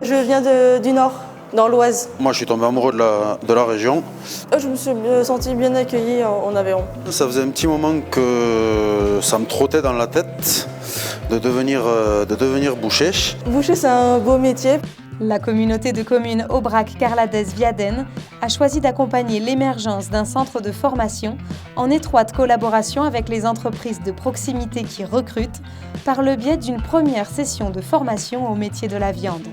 Je viens du Nord, dans l'Oise. Moi, je suis tombé amoureux de la région. Je me suis sentie bien accueillie en Aveyron. Ça faisait un petit moment que ça me trottait dans la tête de devenir boucher. Boucher, c'est un beau métier. La communauté de communes Aubrac-Carladès-Viaden a choisi d'accompagner l'émergence d'un centre de formation en étroite collaboration avec les entreprises de proximité qui recrutent par le biais d'une première session de formation au métier de la viande.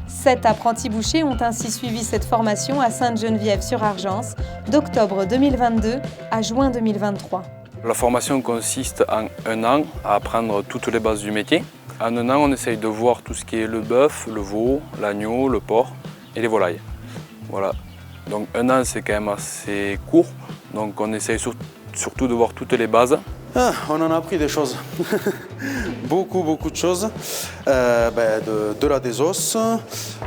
7 apprentis bouchers ont ainsi suivi cette formation à Sainte-Geneviève-sur-Argence d'octobre 2022 à juin 2023. La formation consiste en un an à apprendre toutes les bases du métier. En un an, on essaye de voir tout ce qui est le bœuf, le veau, l'agneau, le porc et les volailles. Voilà. Donc un an, c'est quand même assez court. Donc on essaye surtout de voir toutes les bases. On en a appris des choses. beaucoup de choses. De la désosse,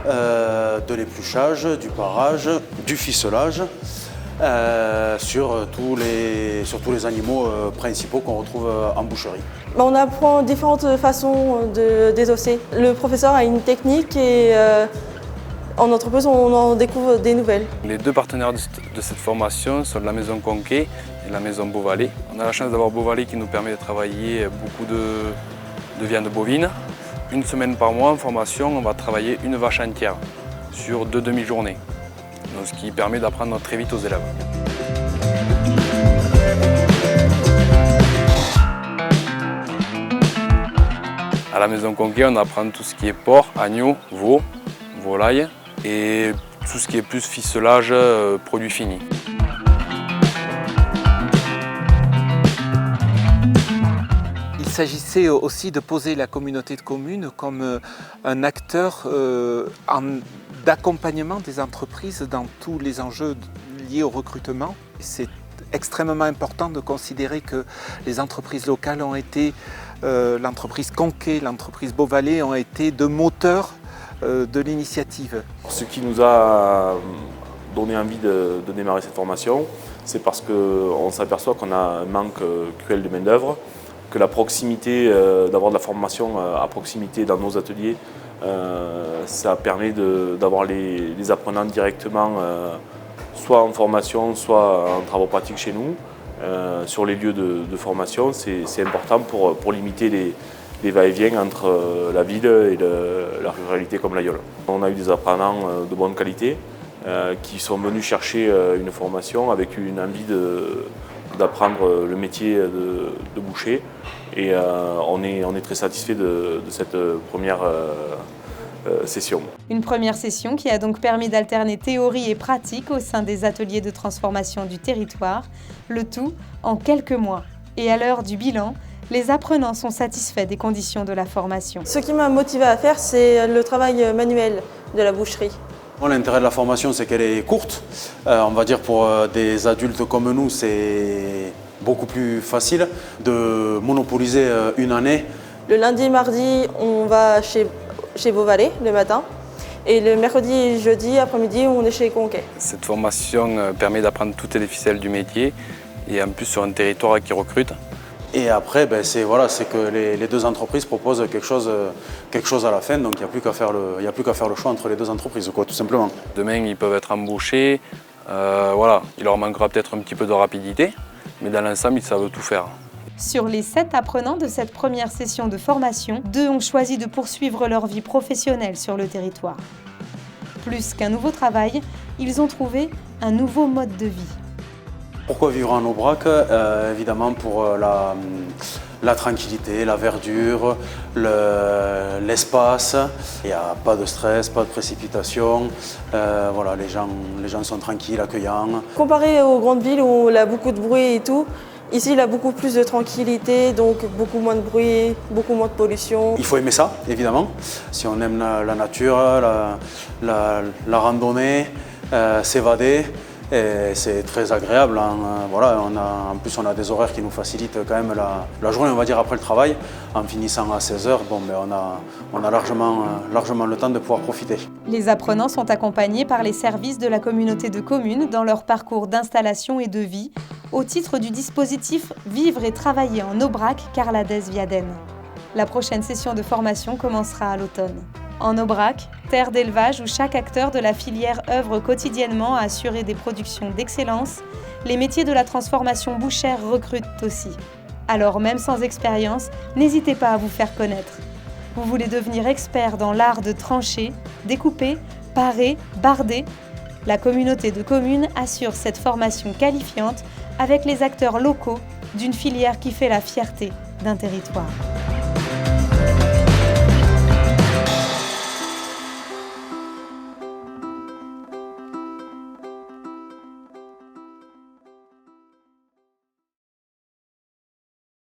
de l'épluchage, du parage, du ficelage. Sur tous les animaux principaux qu'on retrouve en boucherie. On apprend différentes façons de désosser. Le professeur a une technique et en entreprise, on en découvre des nouvelles. Les deux partenaires de cette formation sont la maison Conquet et la maison Beauvalet. On a la chance d'avoir Beauvalet qui nous permet de travailler beaucoup de viande bovine. Une semaine par mois en formation, on va travailler une vache entière sur 2 demi-journées. Donc, ce qui permet d'apprendre très vite aux élèves. À la maison Conquet, on apprend tout ce qui est porc, agneau, veau, volaille et tout ce qui est plus ficelage, produits finis. Il s'agissait aussi de poser la communauté de communes comme un acteur d'accompagnement des entreprises dans tous les enjeux liés au recrutement. C'est extrêmement important de considérer que les entreprises locales ont été, l'entreprise Conquet, l'entreprise Beauvalet ont été de moteurs de l'initiative. Ce qui nous a donné envie de démarrer cette formation, c'est parce qu'on s'aperçoit qu'on a un manque cruel de main-d'œuvre, que la proximité, d'avoir de la formation à proximité dans nos ateliers, ça permet d'avoir les apprenants directement, soit en formation, soit en travaux pratiques chez nous. Sur les lieux de formation, c'est important pour limiter les va-et-vient entre la ville et la ruralité comme l'Aïole. On a eu des apprenants de bonne qualité qui sont venus chercher une formation avec une envie d'apprendre le métier de boucher. Et on est très satisfait de cette première session. Une première session qui a donc permis d'alterner théorie et pratique au sein des ateliers de transformation du territoire, le tout en quelques mois. Et à l'heure du bilan, les apprenants sont satisfaits des conditions de la formation. Ce qui m'a motivée à faire, c'est le travail manuel de la boucherie. L'intérêt de la formation, c'est qu'elle est courte. On va dire pour des adultes comme nous, c'est beaucoup plus facile de monopoliser une année. Le lundi et mardi, on va chez Beauvalet le matin. Et le mercredi et jeudi après-midi, on est chez Conquet. Cette formation permet d'apprendre toutes les ficelles du métier et en plus sur un territoire qui recrute. Et après, c'est que les deux entreprises proposent quelque chose à la fin, donc il n'y a plus qu'à faire le choix entre les deux entreprises, tout simplement. Demain, ils peuvent être embauchés, il leur manquera peut-être un petit peu de rapidité, mais dans l'ensemble, ils savent tout faire. Sur les 7 apprenants de cette première session de formation, 2 ont choisi de poursuivre leur vie professionnelle sur le territoire. Plus qu'un nouveau travail, ils ont trouvé un nouveau mode de vie. Pourquoi vivre en Aubrac? Évidemment pour la tranquillité, la verdure, l'espace. Il n'y a pas de stress, pas de précipitation. Les gens sont tranquilles, accueillants. Comparé aux grandes villes où il y a beaucoup de bruit et tout, ici il y a beaucoup plus de tranquillité, donc beaucoup moins de bruit, beaucoup moins de pollution. Il faut aimer ça, évidemment. Si on aime la nature, la randonnée, s'évader. Et c'est très agréable. En plus, on a des horaires qui nous facilitent quand même la journée, on va dire, après le travail. En finissant à 16 h, on a largement le temps de pouvoir profiter. Les apprenants sont accompagnés par les services de la communauté de communes dans leur parcours d'installation et de vie au titre du dispositif Vivre et travailler en Aubrac-Carladès-Viaden. La prochaine session de formation commencera à l'automne. En Aubrac, terre d'élevage où chaque acteur de la filière œuvre quotidiennement à assurer des productions d'excellence, les métiers de la transformation bouchère recrutent aussi. Alors même sans expérience, n'hésitez pas à vous faire connaître. Vous voulez devenir expert dans l'art de trancher, découper, parer, barder? La communauté de communes assure cette formation qualifiante avec les acteurs locaux d'une filière qui fait la fierté d'un territoire.